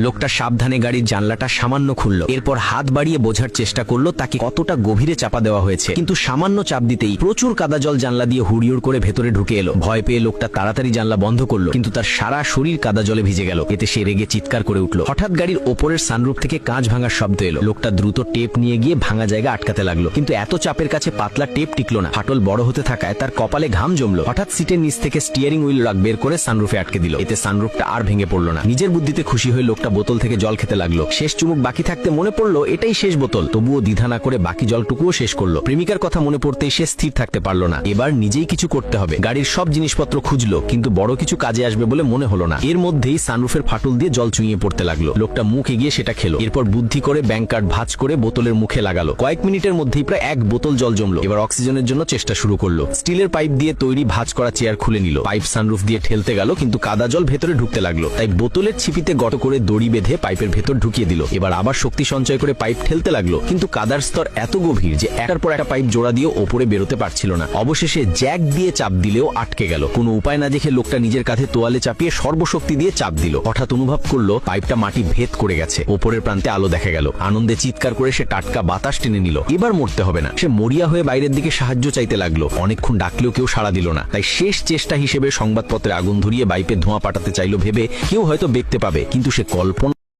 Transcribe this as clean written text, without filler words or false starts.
লোকটা সাবধানে গাড়ির জানলাটা সামান্য খুলল, এরপর হাত বাড়িয়ে বোঝার চেষ্টা করলো তাকে কতটা গভীরে চাপা দেওয়া হয়েছে, কিন্তু সামান্য চাপ দিতেই প্রচুর কাদা জল জানলা দিয়ে হুড়িউড় করে ভেতরে ঢুকে এলো। ভয় পেয়ে লোকটা তাড়াতাড়ি জানলা বন্ধ করলো, কিন্তু তার সারা শরীর কাদা জলে ভিজে গেল। এতে সে রেগে চিৎকার করে উঠল। হঠাৎ গাড়ির ওপরের সানরুফ থেকে কাঁচ ভাঙার শব্দ এলো। লোকটা দ্রুত টেপ নিয়ে গিয়ে ভাঙা জায়গা আটকাতে লাগলো, কিন্তু এত চাপের কাছে পাতলা টেপ টিকলো না। ফাটল বড় হতে থাকায় তার কপালে ঘাম জমলো। হঠাৎ সিটের নিচ থেকে স্টিয়ারিং হুইল রাগ বের করে সানরুফে আটকে দিল। এতে সানরুফটা আর ভেঙে পড়লো না। নিজের বুদ্ধিতে খুশি হয়ে লোকটা বোতল থেকে জল খেতে লাগলো। শেষ চুমুক বাকি থাকতে মনে পড়লো এটাই শেষ বোতল। তবুও দ্বিধা না করে বাকি জলটুকুও শেষ করলো। প্রেমিকার কথা মনে পড়তেই সে স্থির থাকতে পারলো না। এবার নিজেই কিছু করতে হবে। গাড়ির সব জিনিসপত্র খুঁজলো, কিন্তু বড় কিছু কাজে আসবে বলে মনে হলো না। এর মধ্যেই সানরুফের ফাটল দিয়ে জল চুইয়ে পড়তে লাগলো। লোকটা মুখ এগিয়ে সেটা খেলো। এরপর বুদ্ধি করে ব্যাংক কার্ড ভাঁজ করে বোতলের মুখে লাগালো। কয়েক মিনিটের মধ্যেই প্রায় 1 বোতল জল জমলো। এবার অক্সিজেনের জন্য চেষ্টা শুরু করলো। স্টিলের পাইপ দিয়ে তৈরি ভাঁজ করা চেয়ার খুলে নিল। পাইপ সানরুফ দিয়ে ঠেলতে গেল, কিন্তু কাদা জল ভেতরে ঢুকতে লাগলো। তাই বোতলের ছিপিতে গর্ত করে দড়ি বেঁধে পাইপের ভেতর ঢুকিয়ে দিল। এবার আবার শক্তি সঞ্চয় করে পাইপ ঠেলতে লাগলো, কিন্তু কাদার স্তর এত গভীর যে একটার পর একটা পাইপ জোড়া দিয়ে ওপরে বেরোতে পারছিল না। অবশেষে জ্যাক দিয়ে চাপ দিলেও আটকে গেল। কোনো উপায় না দেখে লোকটা নিজের কাঁধে তোয়ালে চাপিয়ে সর্বশক্তি দিয়ে চাপ দিল। হঠাৎ অনুভব করলো পাইপটা মাটি ভেদ করে গেছে। ওপরের প্রান্তে আলো দেখা গেল। আনন্দে চিৎকার করে সে টাটকা বাতাস টেনে নিল। এবার মরতে হবে না। সে মরিয়া হয়ে বাইরের দিকে সাহায্য চাইতে লাগলো। অনেকক্ষণ ডাকলেও কেউ সাড়া দিল না। তাই শেষ চেষ্টা হিসেবে সংবাদপত্রে আগুন ধরিয়ে বাইপে ধোঁয়া পাঠাতে চাইলো, ভেবে কেউ হয়তো দেখতে পাবে। কিন্তু সে কলম